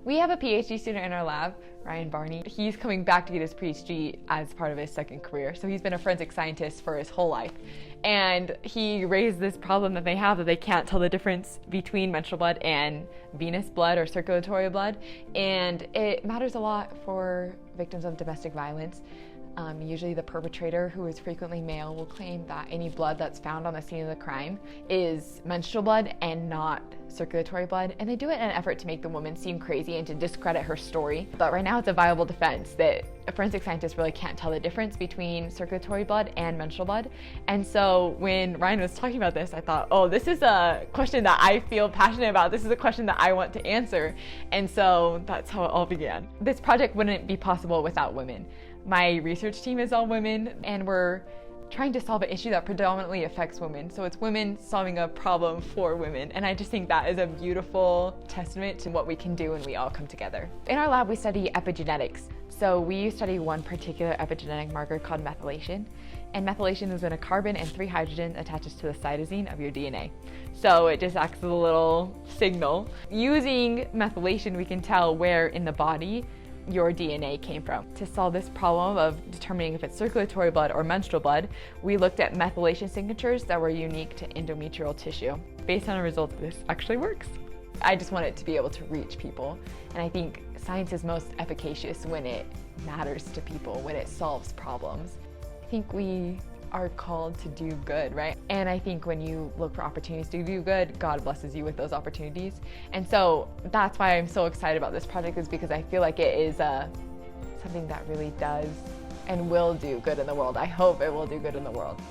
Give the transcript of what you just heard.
We have a PhD student in our lab, Ryan Barney. He's coming back to get his PhD as part of his second career. So he's been a forensic scientist for his whole life. And he raised this problem that they have, that they can't tell the difference between menstrual blood and venous blood or circulatory blood. And it matters a lot for victims of domestic violence. Usually the perpetrator, who is frequently male, will claim that any blood that's found on the scene of the crime is menstrual blood and not circulatory blood. And they do it in an effort to make the woman seem crazy and to discredit her story. But right now it's a viable defense that a forensic scientist really can't tell the difference between circulatory blood and menstrual blood. And so when Ryan was talking about this, I thought, oh, this is a question that I feel passionate about. This is a question that I want to answer. And so that's how it all began. This project wouldn't be possible without women. My research team is all women, and we're trying to solve an issue that predominantly affects women. So it's women solving a problem for women. And I just think that is a beautiful testament to what we can do when we all come together. In our lab, we study epigenetics. So we study one particular epigenetic marker called methylation. And methylation is when a carbon and 3 hydrogen attaches to the cytosine of your DNA. So it just acts as a little signal. Using methylation, we can tell where in the body your DNA came from. To solve this problem of determining if it's circulatory blood or menstrual blood, we looked at methylation signatures that were unique to endometrial tissue. Based on the results, this actually works. I just want it to be able to reach people. And I think science is most efficacious when it matters to people, when it solves problems. I think we are called to do good, right? And I think when you look for opportunities to do good, God blesses you with those opportunities. And so that's why I'm so excited about this project, is because I feel like it is something that really does and will do good in the world. I hope it will do good in the world.